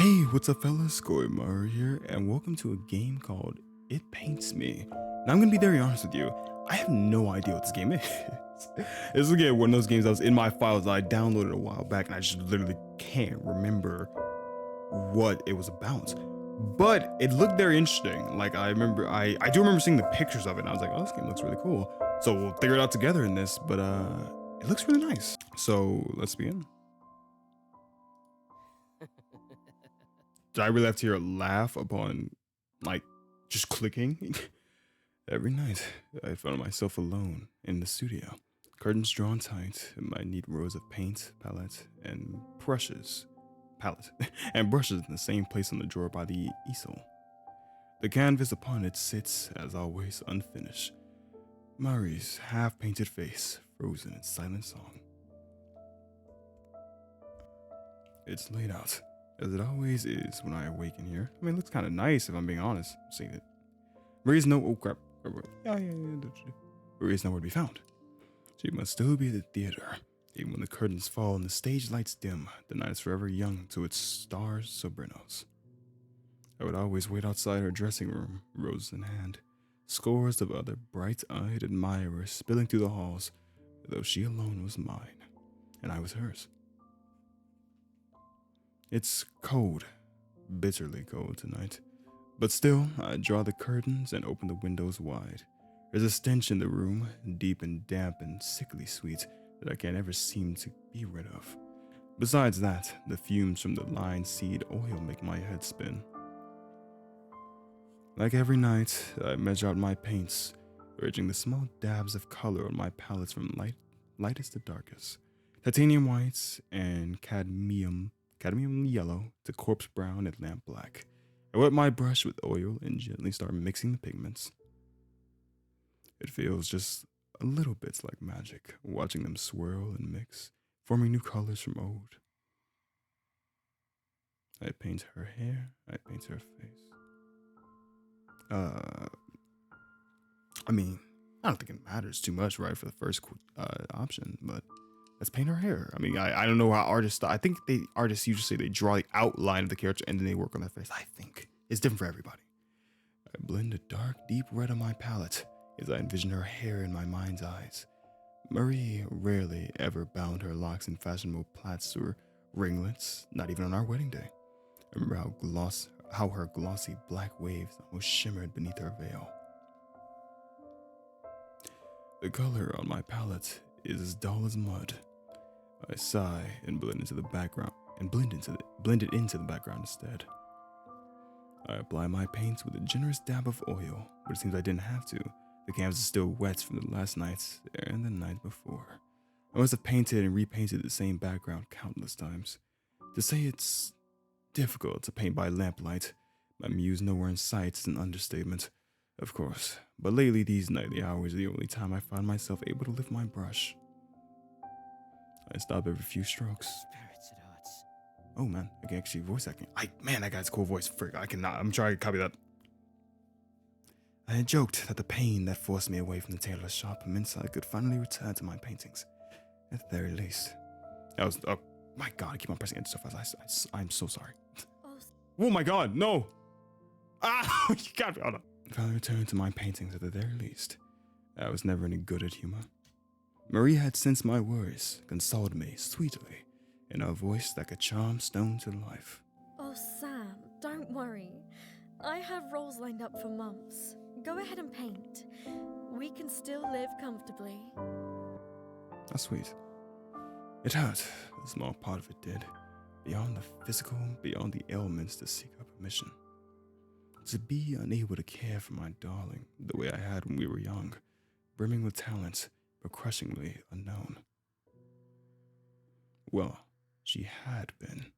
Hey, what's up fellas? Goimar here, and welcome to a game called It Paints Me. Now I'm gonna be very honest with you, I have no idea what this game is. This is again one of those games that was in my files that I downloaded a while back and I just literally can't remember what it was about. But it looked very interesting. Like I do remember seeing the pictures of it and I was like, oh, this game looks really cool. So we'll figure it out together in this, but it looks really nice. So let's begin. Did I really have to hear a laugh upon, like, just clicking? Every night, I found myself alone in the studio. Curtains drawn tight, my neat rows of paint, palette, and brushes. And brushes in the same place on the drawer by the easel. The canvas upon it sits, as always, unfinished. Murray's half-painted face, frozen in silent song. It's laid out, as it always is when I awaken here. I mean, it looks kind of nice if I'm being honest. Seeing it. Marie's oh crap. Marie's nowhere to be found. She must still be at the theater. Even when the curtains fall and the stage lights dim, the night is forever young to its stars sobrinos. I would always wait outside her dressing room, rose in hand. Scores of other bright-eyed admirers spilling through the halls, though she alone was mine, and I was hers. It's cold, bitterly cold tonight, but still I draw the curtains and open the windows wide. There's a stench in the room, deep and damp and sickly sweet, that I can't ever seem to be rid of. Besides that, the fumes from the linseed oil make my head spin. Like every night, I measure out my paints, urging the small dabs of color on my palettes from lightest to darkest, titanium whites and cadmium yellow to corpse brown and lamp black. I wet my brush with oil and gently start mixing the pigments. It feels just a little bit like magic, watching them swirl and mix, forming new colors from old. I paint her hair, I paint her face. I mean, I don't think it matters too much, right, for the first option, but let's paint her hair. I mean, I don't know how artists, I think artists usually say they draw the outline of the character and then they work on their face. I think it's different for everybody. I blend a dark, deep red on my palette as I envision her hair in my mind's eyes. Marie rarely ever bound her locks in fashionable plaits or ringlets, not even on our wedding day. I remember how her glossy black waves almost shimmered beneath her veil. The color on my palette is as dull as mud. I sigh and blend into the background blend it into the background instead. I apply my paints with a generous dab of oil, but it seems I didn't have to. The canvas is still wet from the last night and the night before. I must have painted and repainted the same background countless times. To say it's difficult to paint by lamplight, my muse nowhere in sight, is an understatement, of course. But lately, these nightly hours are the only time I find myself able to lift my brush. I stop every few strokes. Spirits it hurts. Oh man, I can actually voice acting. Man, that guy's cool voice. Frick, I cannot. I'm trying to copy that. I had joked that the pain that forced me away from the tailor's shop meant I could finally return to my paintings, at the very least. Oh my god, I keep on pressing enter so fast. I'm so sorry. Oh my god, no! Ah, you got me. Hold on. Finally returned to my paintings at the very least. I was never any good at humor. Marie had sensed my worries, consoled me sweetly, in a voice that could charm stone to life. Oh, Sam, don't worry. I have roles lined up for months. Go ahead and paint. We can still live comfortably. That's sweet. It hurt, a small part of it did. Beyond the physical, beyond the ailments to seek her permission. To be unable to care for my darling the way I had when we were young, brimming with talent, but crushingly unknown. Well, she had been.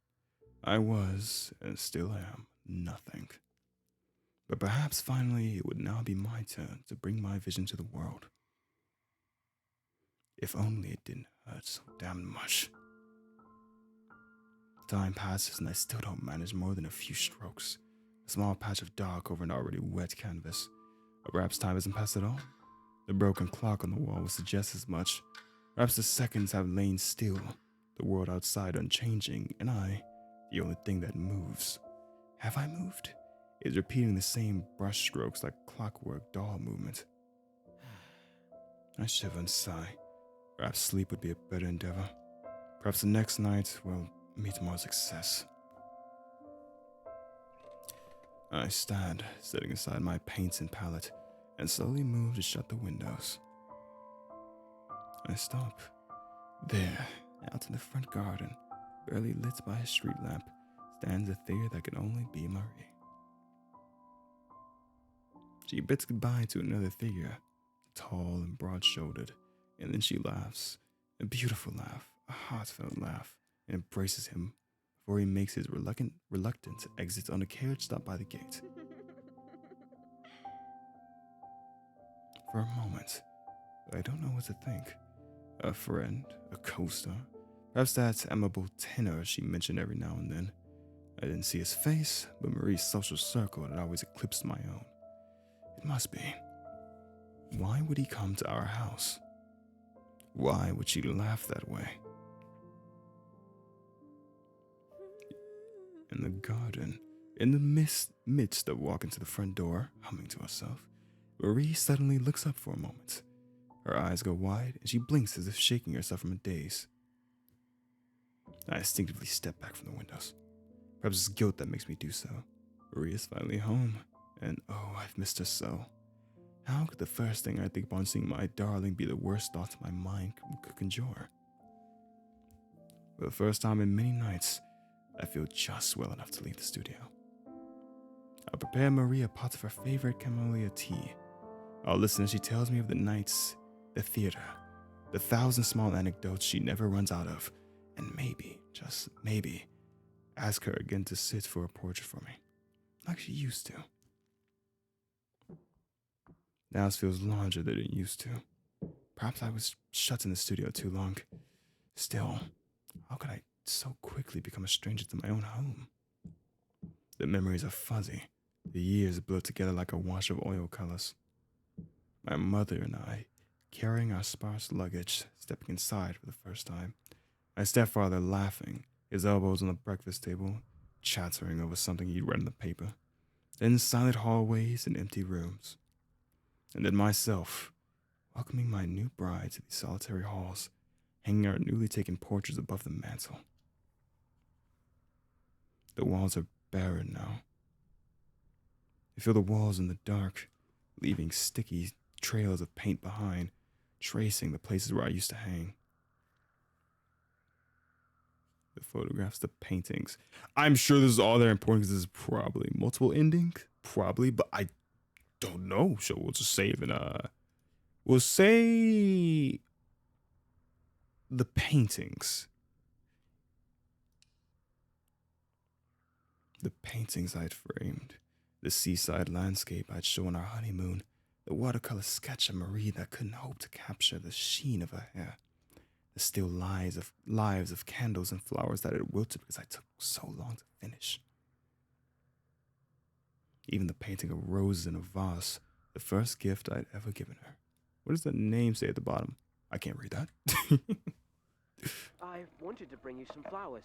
I was, and still am, nothing. But perhaps finally it would now be my turn to bring my vision to the world. If only it didn't hurt so damn much. Time passes and I still don't manage more than a few strokes. A small patch of dark over an already wet canvas. Or perhaps time hasn't passed at all. The broken clock on the wall would suggest as much. Perhaps the seconds have lain still, the world outside unchanging, and I, the only thing that moves. Have I moved? Is repeating the same brush strokes like clockwork doll movement. I shiver and sigh. Perhaps sleep would be a better endeavor. Perhaps the next night will meet more success. I stand, setting aside my paints and palette, and slowly move to shut the windows. I stop. There, out in the front garden, barely lit by a street lamp, stands a figure that can only be Marie. She bids goodbye to another figure, tall and broad-shouldered, and then she laughs, a beautiful laugh, a heartfelt laugh, and embraces him before he makes his reluctant exit on a carriage stop by the gate. For a moment, I don't know what to think. A friend, a co-star, perhaps that amiable tenor she mentioned every now and then. I didn't see his face, but Marie's social circle had always eclipsed my own. It must be. Why would he come to our house? Why would she laugh that way? In the garden, in the midst of walking to the front door, humming to herself, Marie suddenly looks up for a moment. Her eyes go wide, and she blinks as if shaking herself from a daze. I instinctively step back from the windows. Perhaps it's guilt that makes me do so. Marie is finally home, and oh, I've missed her so. How could the first thing I think upon seeing my darling be the worst thoughts my mind could conjure? For the first time in many nights, I feel just well enough to leave the studio. I'll prepare Marie a pot of her favorite chamomile tea. I'll listen as she tells me of the nights, the theater, the 1,000 small anecdotes she never runs out of, and maybe, just maybe, ask her again to sit for a portrait for me, like she used to. Now it feels larger than it used to. Perhaps I was shut in the studio too long. Still, how could I so quickly become a stranger to my own home? The memories are fuzzy, the years blur together like a wash of oil colors. My mother and I, carrying our sparse luggage, stepping inside for the first time. My stepfather laughing, his elbows on the breakfast table, chattering over something he'd read in the paper. Then silent hallways and empty rooms. And then myself, welcoming my new bride to these solitary halls, hanging our newly taken portraits above the mantel. The walls are barren now. I feel the walls in the dark, leaving sticky trails of paint behind, tracing the places where I used to hang. The photographs, the paintings. I'm sure this is all they're important because this is probably multiple endings, probably, but I don't know. So we'll just save and we'll say the paintings. The paintings I'd framed, the seaside landscape I'd shown our honeymoon, the watercolor sketch of Marie that couldn't hope to capture the sheen of her hair, the still lives of candles and flowers that had wilted because I took so long to finish. Even the painting of roses in a vase, the first gift I'd ever given her. What does the name say at the bottom? I can't read that. I wanted to bring you some flowers,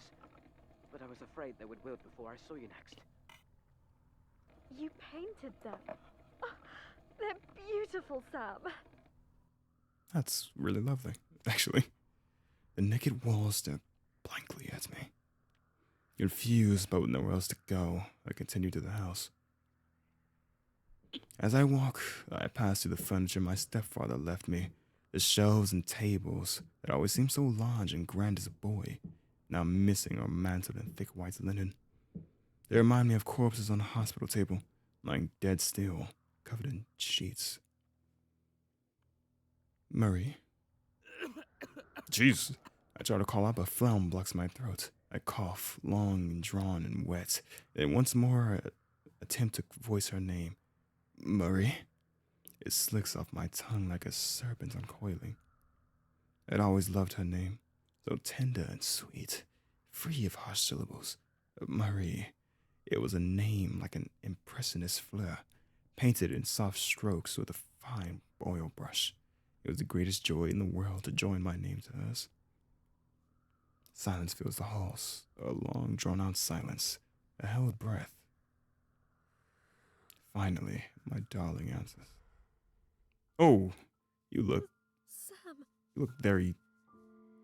but I was afraid they would wilt before I saw you next. You painted them. Oh, they're beautiful, Sam. That's really lovely, actually. The naked walls stare blankly at me. Confused but with nowhere else to go, I continue to the house. As I walk, I pass through the furniture my stepfather left me, the shelves and tables that always seemed so large and grand as a boy, now missing or mantled in thick white linen. They remind me of corpses on a hospital table, lying dead still, covered in sheets. Murray. Jeez. I try to call out, but phlegm blocks my throat. I cough, long and drawn and wet, and once more attempt to voice her name. Murray. It slicks off my tongue like a serpent uncoiling. I'd always loved her name, so tender and sweet, free of harsh syllables. Marie. It was a name like an impressionist fleur, painted in soft strokes with a fine oil brush. It was the greatest joy in the world to join my name to hers. Silence fills the halls, a long, drawn-out silence, a held breath. Finally, my darling answers. Oh, you look Sam, very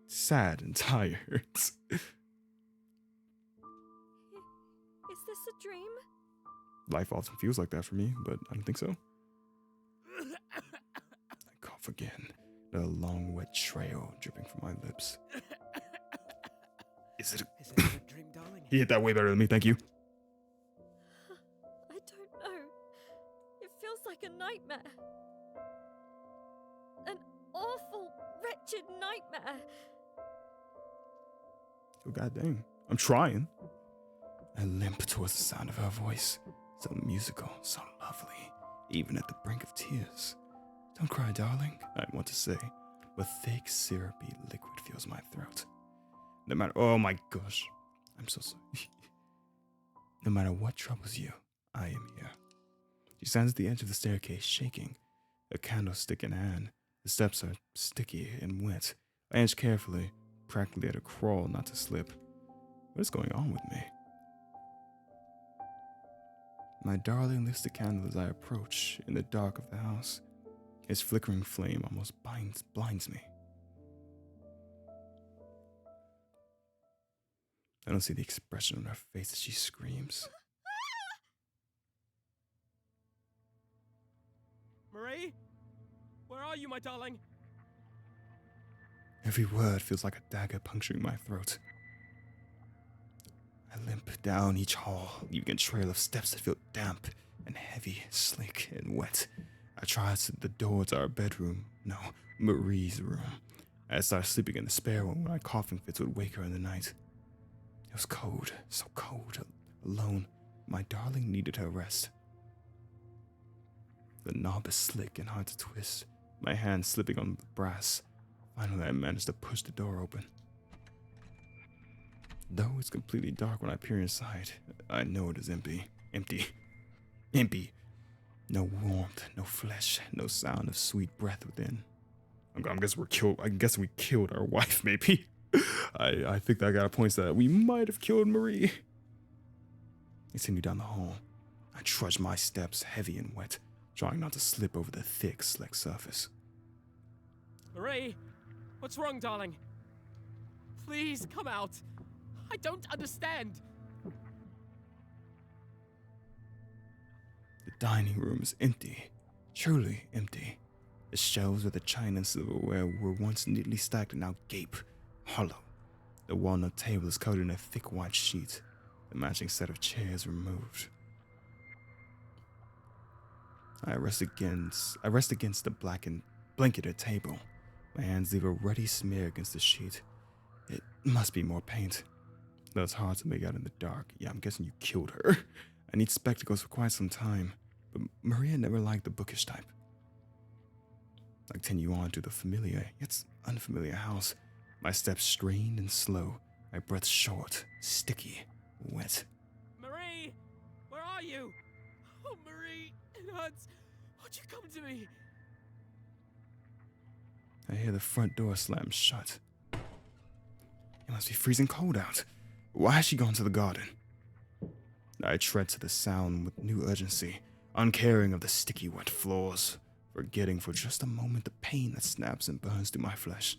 sad and tired. is this a dream? Life often feels like that for me, but I don't think so. I cough again, a long, wet trail dripping from my lips. Is it Is it a dream, darling? He hit that way better than me, thank you. I don't know. It feels like a nightmare. An awful, wretched nightmare. Oh, god dang. I'm trying. I limp towards the sound of her voice. So musical, so lovely, even at the brink of tears. Don't cry, darling, I want to say, but thick, syrupy liquid fills my throat. No matter, oh my gosh, I'm so sorry. No matter what troubles you, I am here. She stands at the edge of the staircase, shaking, a candlestick in hand. The steps are sticky and wet. I inch carefully, practically at a crawl not to slip. What is going on with me? My darling lifts the candle as I approach in the dark of the house. Its flickering flame almost blinds me. I don't see the expression on her face as she screams. Marie? Where are you, my darling? Every word feels like a dagger puncturing my throat. I limp down each hall, leaving a trail of steps that feel damp and heavy, slick and wet. I try the door to our bedroom. No, Marie's room. I start sleeping in the spare one when my coughing fits would wake her in the night. It was cold, so cold, alone. My darling needed her rest. The knob is slick and hard to twist, my hand slipping on the brass. Finally, I managed to push the door open. Though it's completely dark when I peer inside, I know it is empty. Empty. Empty. No warmth, no flesh, no sound of sweet breath within. I guess we're killed. I guess we killed our wife, maybe. I think that got points that we might have killed Marie. I continue down the hall. I trudge my steps, heavy and wet, trying not to slip over the thick, slick surface. Marie? What's wrong, darling? Please, come out. I don't understand. The dining room is empty, truly empty. The shelves with the china and silverware were once neatly stacked and now gape, hollow. The walnut table is covered in a thick white sheet, the matching set of chairs removed. I rest against the blackened blanketed table. My hands leave a ruddy smear against the sheet. It must be more paint. Though it's hard to make out in the dark. Yeah, I'm guessing you killed her. I need spectacles for quite some time, but Maria never liked the bookish type. I continue on to the familiar, yet unfamiliar house. My steps strained and slow, my breath short, sticky, wet. Marie! Where are you? Oh, Marie, it hurts. Won't you come to me? I hear the front door slam shut. It must be freezing cold out. Why has she gone to the garden? I tread to the sound with new urgency, uncaring of the sticky wet floors, forgetting for just a moment the pain that snaps and burns through my flesh.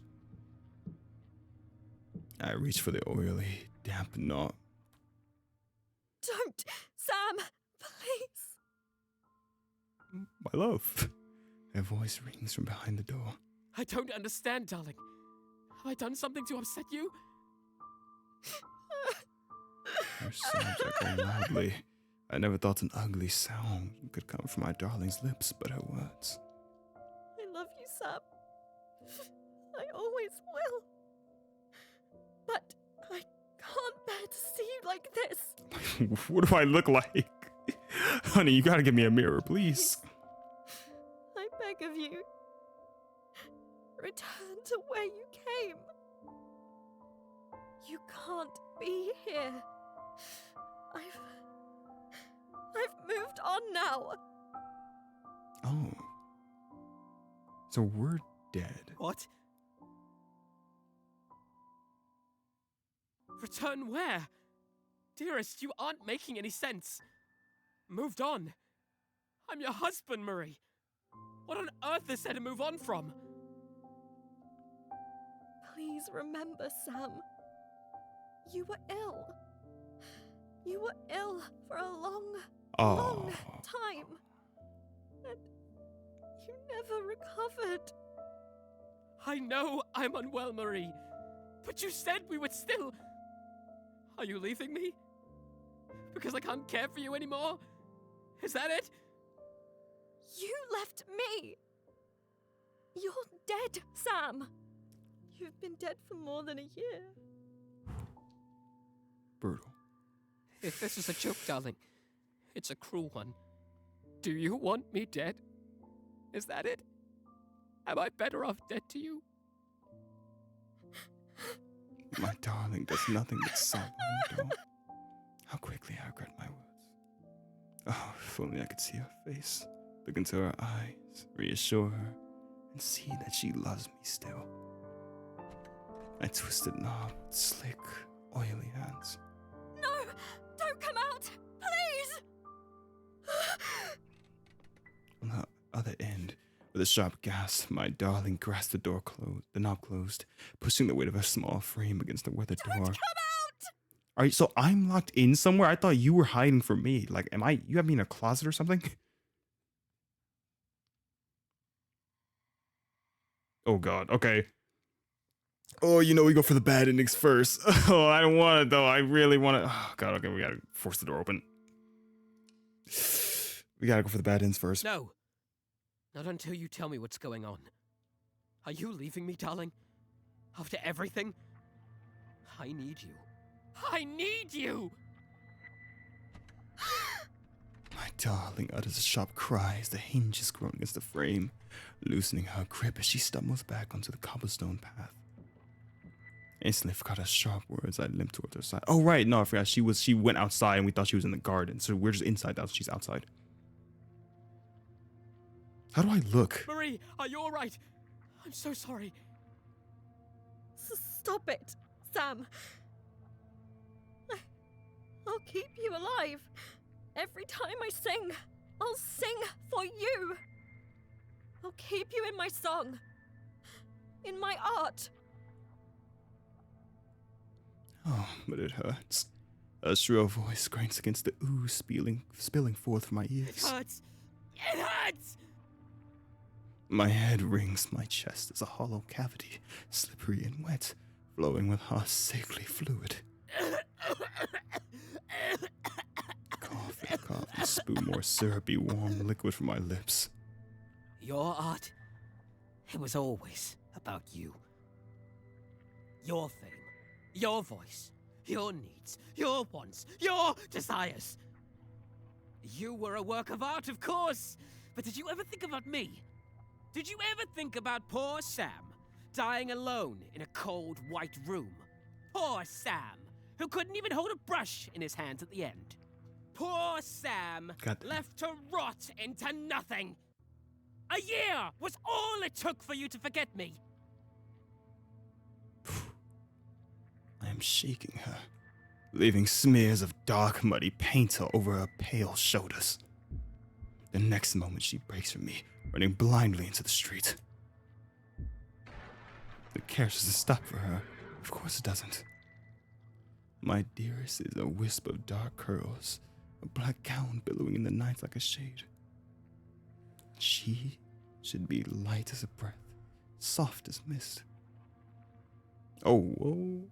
I reach for the oily, damp knot. Don't! Sam! Please! My love. Her voice rings from behind the door. I don't understand, darling. Have I done something to upset you? Her sobs echo loudly. I never thought an ugly sound could come from my darling's lips, but her words. I love you, Sam. I always will. But I can't bear to see you like this. What do I look like? Honey, you gotta give me a mirror, please. I beg of you. Return to where you came. You can't be here. I've moved on now. Oh. So we're dead. What? Return where? Dearest, you aren't making any sense. Moved on? I'm your husband, Marie. What on earth is there to move on from? Please remember, Sam. You were ill. You were ill for a long Oh, time. And you never recovered. I know I'm unwell, Marie. But you said we would still... Are you leaving me? Because I can't care for you anymore? Is that it? You left me. You're dead, Sam. You've been dead for more than a year. brutal. If this is a joke, darling, it's a cruel one. Do you want me dead? Is that it? Am I better off dead to you? My darling does nothing but sob when you don't. How quickly I regret my words. Oh, if only I could see her face, look into her eyes, reassure her, and see that she loves me still. I twisted knob, slick, oily hands. No! Don't come out! Please! On the other end, with a sharp gasp, my darling grasped the knob closed, pushing the weight of her small frame against the weathered door. Don't come out! All right, so I'm locked in somewhere? I thought you were hiding from me. Like, you have me in a closet or something? Oh God, okay. Oh, we go for the bad endings first. Oh, I don't want it though. I really want it. Oh God, okay, we gotta force the door open. We gotta go for the bad ends first. No. Not until you tell me what's going on. Are you leaving me, darling? After everything? I need you. I need you! My darling utters a sharp cry as the hinges groan against the frame, loosening her grip as she stumbles back onto the cobblestone path. Instantly forgot her sharp words. I limped towards her side. Oh right, no, I forgot. She went outside and we thought she was in the garden, so we're just inside now. She's outside. How do I look? Marie, are you alright? I'm so sorry. Stop it, Sam. I'll keep you alive. Every time I sing, I'll sing for you. I'll keep you in my song, in my art. Oh, but it hurts. A shrill voice grinds against the ooze spilling forth from my It ears. hurts! It hurts! My head rings my chest as a hollow cavity, slippery and wet, flowing with hot, sickly fluid. Cough and spew more syrupy, warm liquid from my lips. Your art, it was always about you. Your fame, your voice, your needs, your wants, your desires. You were a work of art, of course, but did you ever think about me? Did you ever think about poor Sam, dying alone in a cold, white room? Poor Sam, who couldn't even hold a brush in his hands at the end. Poor Sam, Goddamn. left to rot into nothing. A year was all it took for you to forget me. I am shaking her, leaving smears of dark, muddy paint all over her pale shoulders. The next moment she breaks from me, running blindly into the street. The carriage doesn't stop for her. Of course it doesn't. My dearest is a wisp of dark curls, a black gown billowing in the night like a shade. She should be light as a breath, soft as mist. Oh, whoa.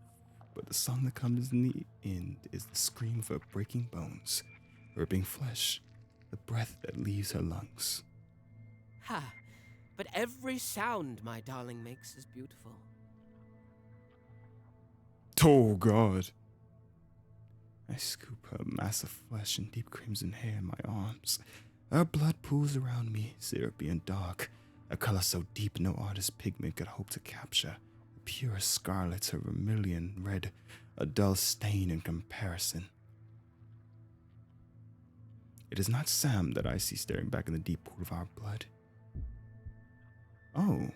But the song that comes in the end is the scream of her breaking bones, ripping flesh, the breath that leaves her lungs. Ha! But every sound my darling makes is beautiful. Oh, God. I scoop her mass of flesh and deep crimson hair in my arms. Her blood pools around me, syrupy and dark, a color so deep no artist's pigment could hope to capture. Pure scarlet to vermilion red, a dull stain in comparison. It is not Sam that I see staring back in the deep pool of our blood. Oh.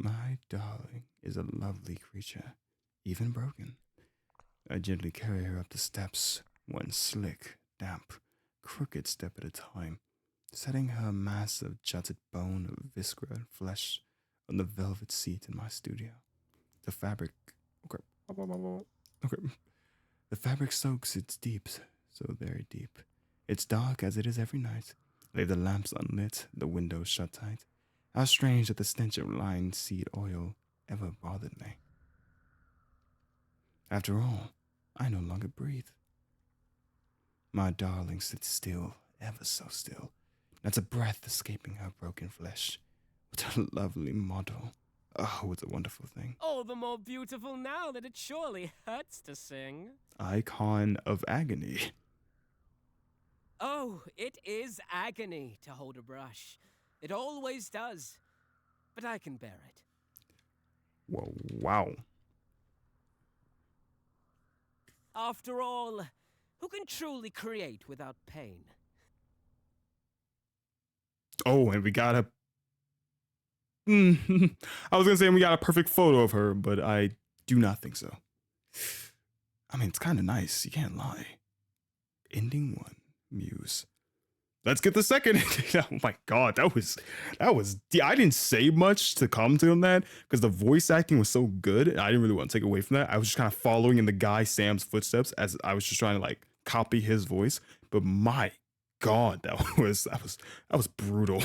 My darling is a lovely creature, even broken. I gently carry her up the steps, one slick, damp, crooked step at a time, setting her mass of jutted bone of viscera and flesh on the velvet seat in my studio. The fabric. Okay. Okay. The fabric soaks its deep, so very deep. It's dark as it is every night. Lay the lamps unlit, the windows shut tight. How strange that the stench of linseed oil ever bothered me. After all, I no longer breathe. My darling sits still, ever so still. Not a breath escaping her broken flesh. What a lovely model. Oh, what a wonderful thing. All the more beautiful now that it surely hurts to sing. Icon of agony. Oh, it is agony to hold a brush. It always does. But I can bear it. Whoa, wow. After all, who can truly create without pain? Oh, and we got a. I was gonna say we got a perfect photo of her, but I do not think so. I mean, it's kind of nice. You can't lie. Ending 1, Muse. Let's get the second. Oh my god, that was. I didn't say much to comment on that because the voice acting was so good. And I didn't really want to take away from that. I was just kind of following in the guy Sam's footsteps as I was just trying to like copy his voice. But my god, that was brutal.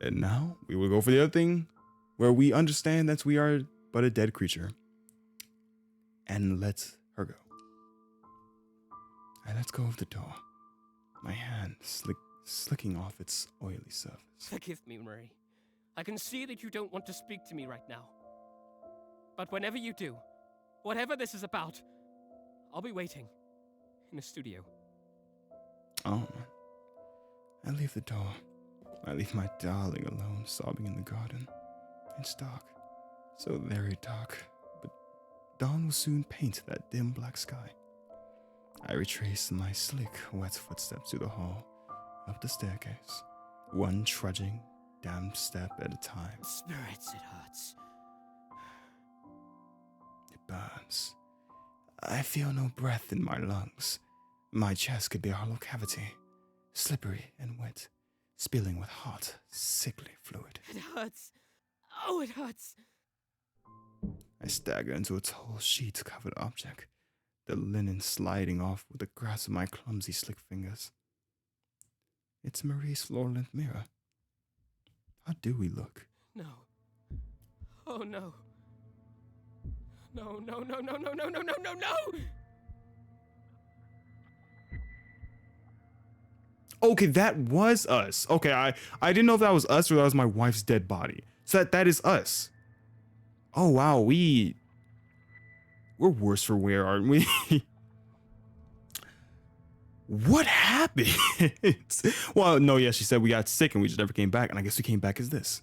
And now we will go for the other thing, where we understand that we are but a dead creature, and let her go. I let go of the door. My hand slicking off its oily surface. Forgive me, Marie. I can see that you don't want to speak to me right now. But whenever you do, whatever this is about, I'll be waiting in the studio. Oh, I leave the door. I leave my darling alone, sobbing in the garden. It's dark, so very dark, but dawn will soon paint that dim black sky. I retrace my slick, wet footsteps through the hall, up the staircase, one trudging, damp step at a time. Spirits, it hurts. It burns. I feel no breath in my lungs. My chest could be a hollow cavity, slippery and wet, spilling with hot, sickly fluid. It hurts. Oh, it hurts. I stagger into a tall sheet-covered object, the linen sliding off with the grasp of my clumsy, slick fingers. It's Marie's floor-length mirror. How do we look? No. Oh, no. No, no, no, no, no, no, no, no, no, no! Okay, that was us. Okay, I didn't know if that was us or that was my wife's dead body. So that is us. Oh, wow, we're worse for wear, aren't we? What happened? Well, no, yeah, she said we got sick and we just never came back, and I guess we came back as this.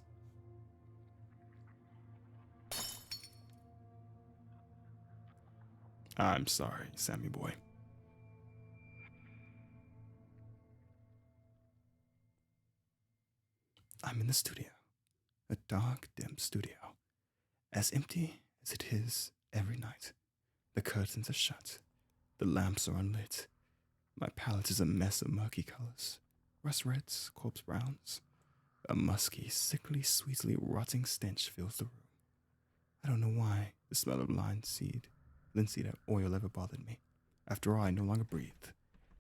I'm sorry, Sammy boy. I'm in the studio, a dark, dim studio, as empty as it is every night. The curtains are shut, the lamps are unlit. My palette is a mess of murky colors, rust reds, corpse browns. A musky, sickly, sweetly rotting stench fills the room. I don't know why the smell of linseed oil ever bothered me. After all, I no longer breathe.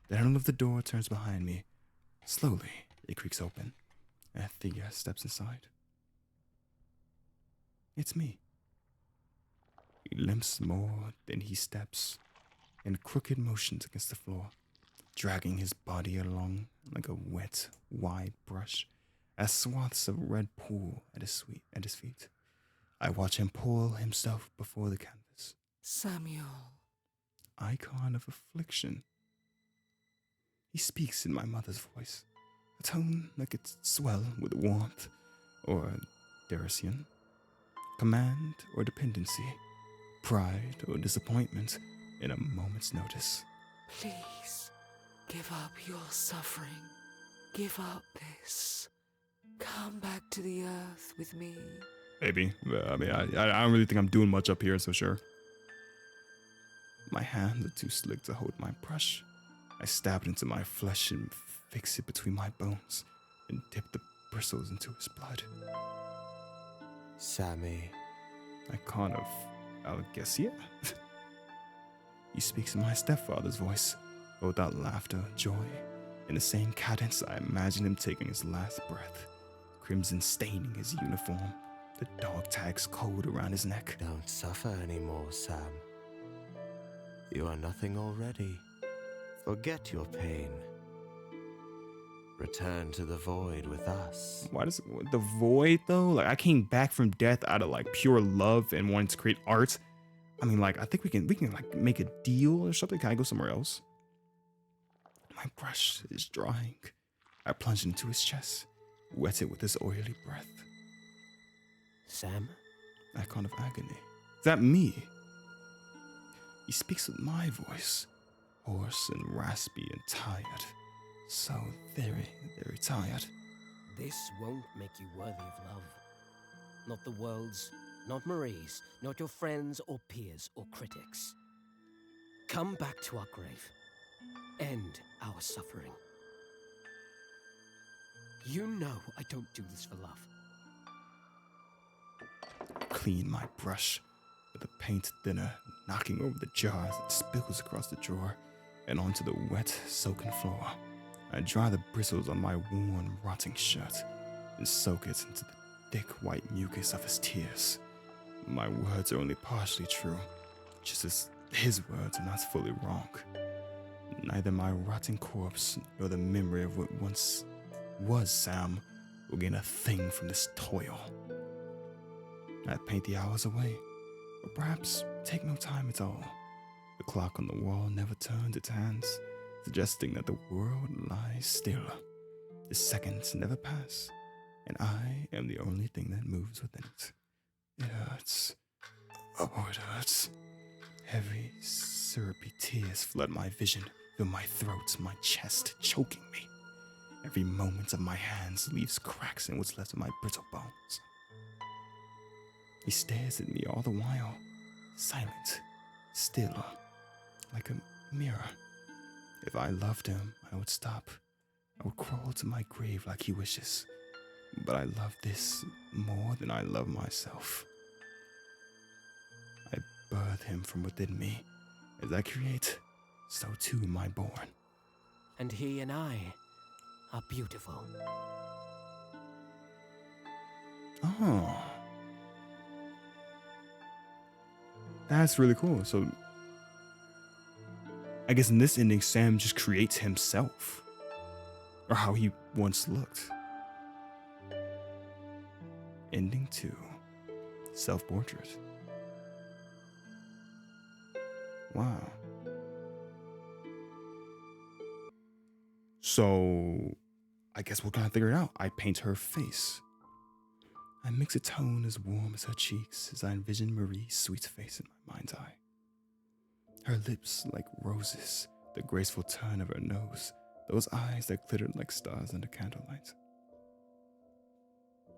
The handle of the door turns behind me. Slowly, it creaks open. A figure steps inside. It's me. He limps more than he steps, in crooked motions against the floor, dragging his body along like a wet, wide brush, as swaths of red pool at his feet. I watch him pull himself before the canvas. Samuel. Icon of affliction. He speaks in my mother's voice, a tone that could swell with warmth or derision, command or dependency, pride or disappointment in a moment's notice. Please, give up your suffering. Give up this. Come back to the earth with me. Maybe. I mean, I don't really think I'm doing much up here, so sure. My hands are too slick to hold my brush. I stab it into my flesh and fix it between my bones, and dip the bristles into his blood. Sammy. I kind of, I'll guess, yeah. He speaks in my stepfather's voice, but without laughter, joy. In the same cadence, I imagine him taking his last breath, crimson staining his uniform, the dog tags cold around his neck. Don't suffer anymore, Sam. You are nothing already. Forget your pain. Return to the void with us. Why does the void though? Like I came back from death out of like pure love and wanting to create art. I mean, like I think we can like make a deal or something. Can I go somewhere else? My brush is drying. I plunge into his chest, wet it with his oily breath. Sam? That kind of agony. Is that me? He speaks with my voice, hoarse and raspy and tired. So very, very tired. This won't make you worthy of love. Not the world's, not Marie's, not your friends or peers or critics. Come back to our grave. End our suffering. You know I don't do this for love. Clean my brush with a paint thinner, knocking over the jars that spills across the drawer and onto the wet, soaking floor. I dry the bristles on my worn, rotting shirt and soak it into the thick white mucus of his tears. My words are only partially true, just as his words are not fully wrong. Neither my rotting corpse nor the memory of what once was Sam will gain a thing from this toil. I paint the hours away, or perhaps take no time at all. The clock on the wall never turns its hands, suggesting that the world lies still. The seconds never pass, and I am the only thing that moves within it. It hurts. Oh, it hurts. Heavy, syrupy tears flood my vision, fill my throat, my chest, choking me. Every moment of my hands leaves cracks in what's left of my brittle bones. He stares at me all the while, silent, still, like a mirror. If I loved him, I would stop. I would crawl to my grave like he wishes. But I love this more than I love myself. I birth him from within me. As I create, so too am I born. And he and I are beautiful. Oh. That's really cool. So, I guess in this ending, Sam just creates himself. Or how he once looked. Ending 2. Self-portrait. Wow. So, I guess we're gonna figure it out. I paint her face. I mix a tone as warm as her cheeks as I envision Marie's sweet face in my mind's eye. Her lips like roses, the graceful turn of her nose, those eyes that glittered like stars under candlelight.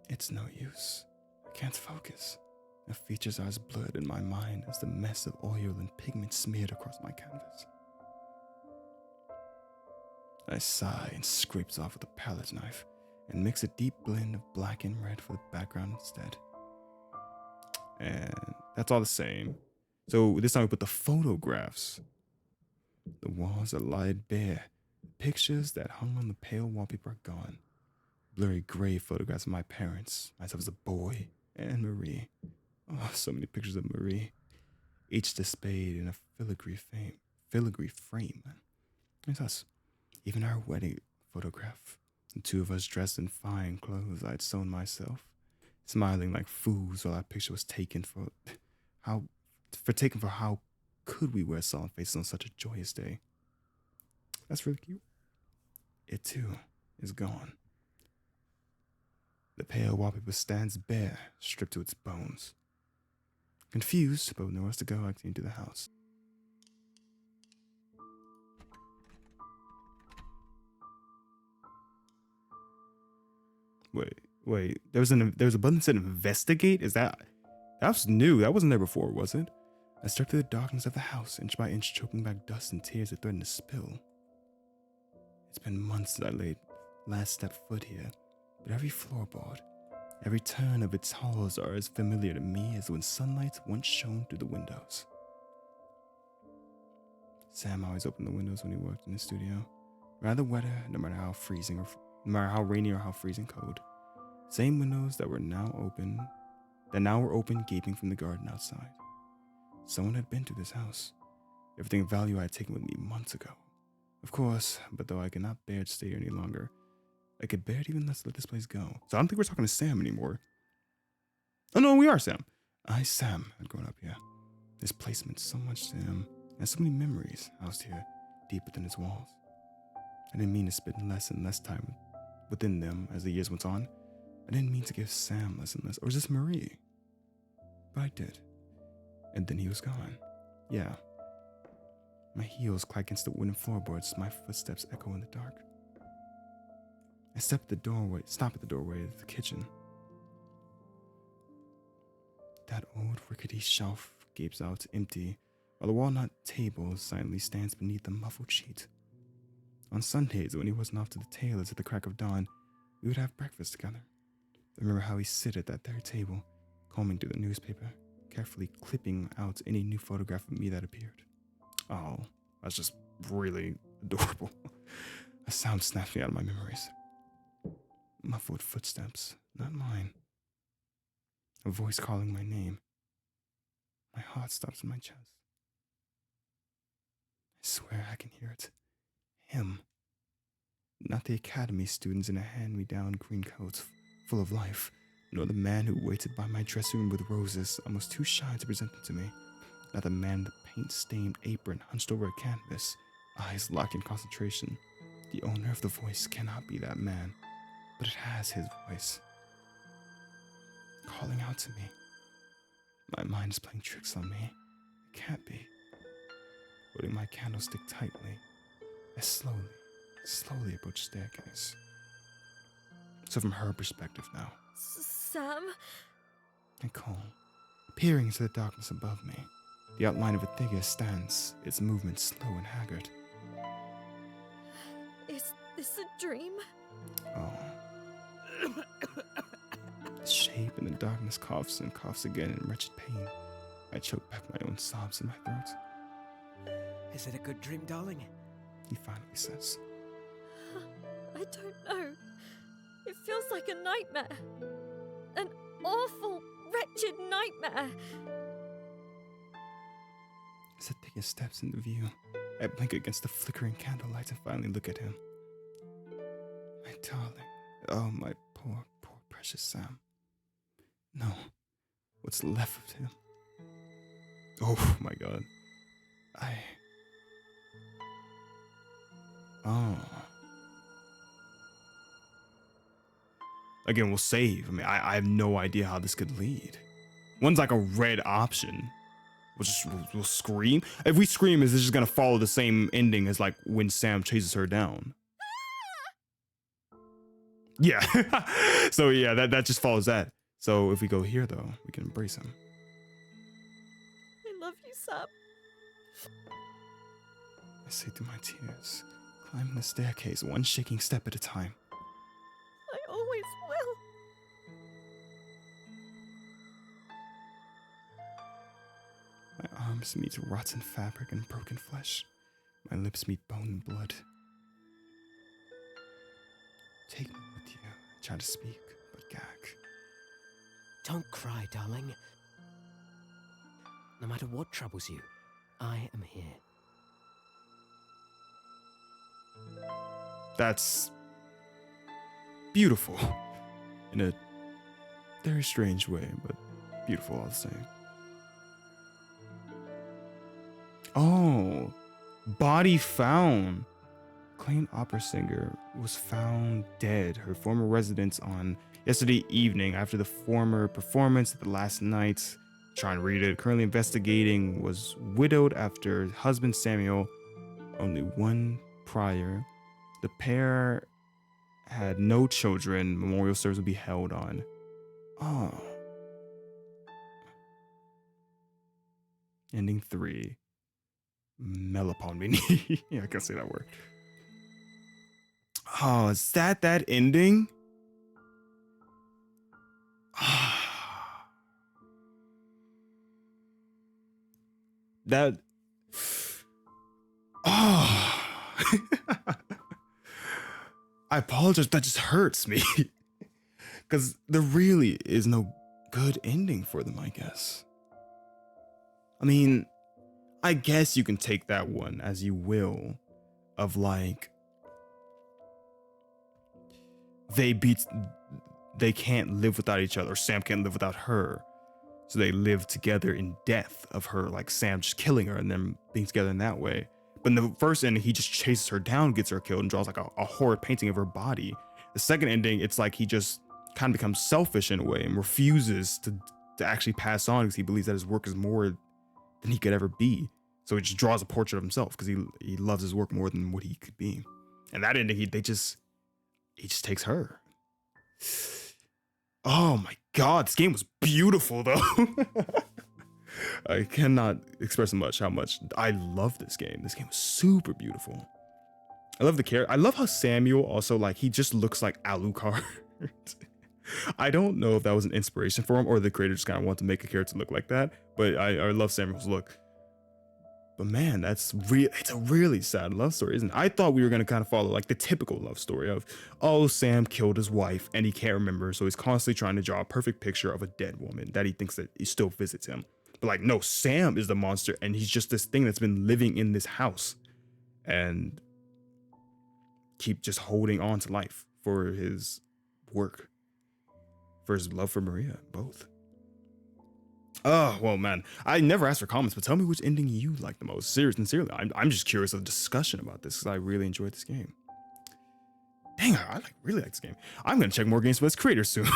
It's no use. I can't focus. Her features are as blurred in my mind as the mess of oil and pigment smeared across my canvas. I sigh and scrape it off with a palette knife and mix a deep blend of black and red for the background instead. And that's all the same. So this time we put the photographs. The walls are laid bare. Pictures that hung on the pale wallpaper are gone. Blurry gray photographs of my parents, myself as a boy, and Marie. Oh, so many pictures of Marie. Each displayed in a filigree frame. It's us. Even our wedding photograph. The two of us dressed in fine clothes I'd sewn myself, smiling like fools while our picture was taken for how could we wear solemn faces on such a joyous day. That's really cute. It too is gone. The pale wallpaper stands bare, stripped to its bones. Confused, but with nowhere else to go, I came to the house. Wait, Wait, there was a button that said investigate? That was new. That wasn't there before, was it? I stepped through the darkness of the house, inch by inch, choking back dust and tears that threatened to spill. It's been months since I last stepped foot here, but every floorboard, every turn of its halls are as familiar to me as when sunlight once shone through the windows. Sam always opened the windows when he worked in the studio. Rather wetter, no matter how rainy or how freezing cold. Same windows that now were open, gaping from the garden outside. Someone had been to this house. Everything of value I had taken with me months ago. Of course, but though I could not bear to stay here any longer, I could bear to even let this place go. So I don't think we're talking to Sam anymore. Oh no, we are Sam. Sam, had grown up here. This place meant so much to him, and so many memories housed here, deep within its walls. I didn't mean to spend less and less time within them as the years went on. I didn't mean to give Sam less and less, or just Marie. But I did. And then he was gone. Yeah. My heels clack against the wooden floorboards, my footsteps echo in the dark. I stop at the doorway of the kitchen. That old rickety shelf gapes out empty, while the walnut table silently stands beneath the muffled sheet. On Sundays, when he wasn't off to the tailor's at the crack of dawn, we would have breakfast together. I remember how he sit at that third table, combing through the newspaper, carefully clipping out any new photograph of me that appeared. Oh, that's just really adorable. A sound snapped me out of my memories. Muffled footsteps, not mine. A voice calling my name. My heart stops in my chest. I swear I can hear it. Him. Not the academy students in a hand-me-down green coats full of life, nor the man who waited by my dressing room with roses, almost too shy to present them to me. Not the man in the paint-stained apron hunched over a canvas, eyes locked in concentration. The owner of the voice cannot be that man, but it has his voice. Calling out to me. My mind is playing tricks on me. It can't be. Holding my candlestick tightly, I slowly approach the staircase. So from her perspective now. Sam? I call, peering into the darkness above me. The outline of a figure stands, its movement slow and haggard. Is this a dream? Oh. The shape in the darkness coughs and coughs again in wretched pain. I choke back my own sobs in my throat. Is it a good dream, darling? He finally says. I don't know. It feels like a nightmare. An awful, wretched nightmare. As the figure steps into view, I blink against the flickering candlelight and finally look at him. My darling. Oh, my poor precious Sam. No. What's left of him? Oh my god. Oh. Again, we'll save. I mean, I have no idea how this could lead. One's like a red option. We'll scream. If we scream, is this just gonna follow the same ending as like when Sam chases her down? Yeah. So yeah, that just follows that. So if we go here though, we can embrace him. I love you, Sam. I say through my tears, climbing the staircase, one shaking step at a time. I always will. My arms meet rotten fabric and broken flesh. My lips meet bone and blood. Take me with you. I try to speak, but gag. Don't cry, darling. No matter what troubles you, I am here. That's beautiful. In a very strange way, but beautiful all the same. Oh, body found. Acclaimed opera singer was found dead. Her former residence on yesterday evening after the former performance at the last night. Trying to read it. Currently investigating. Was widowed after husband Samuel, only one prior. The pair had no children. Memorial service would be held on. Oh. Ending 3. Melopon. Yeah, I can say that word. Oh, is that ending? That. Oh. I apologize. That just hurts me. Because there really is no good ending for them, I guess. I mean, I guess you can take that one as you will, of like, they can't live without each other. Sam can't live without her. So they live together in death of her, like Sam just killing her and them being together in that way. But in the first ending, he just chases her down, gets her killed, and draws like a horror painting of her body. The second ending, it's like he just kind of becomes selfish in a way and refuses to actually pass on because he believes that his work is more than he could ever be. So he just draws a portrait of himself because he loves his work more than what he could be. And that ending, he just takes her. Oh my God, this game was beautiful though. I cannot express how much I love this game. This game was super beautiful. I love the character. I love how Samuel also, like, he just looks like Alucard. I don't know if that was an inspiration for him or the creator just kind of wanted to make a character look like that, but I love Samuel's look. But man, it's a really sad love story, isn't it? I thought we were going to kind of follow like the typical love story of, oh, Sam killed his wife and he can't remember, so he's constantly trying to draw a perfect picture of a dead woman that he thinks that he still visits him. But like, no, Sam is the monster and he's just this thing that's been living in this house and keep just holding on to life for his work, for his love for Maria, both. Oh, well, man, I never asked for comments, but tell me which ending you like the most. Sincerely, I'm just curious of the discussion about this because I really enjoyed this game. Dang, I really like this game. I'm going to check more games by its creators soon.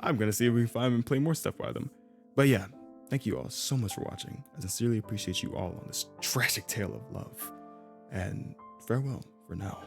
I'm going to see if we can find and play more stuff by them. But yeah, thank you all so much for watching. I sincerely appreciate you all on this tragic tale of love. And farewell for now.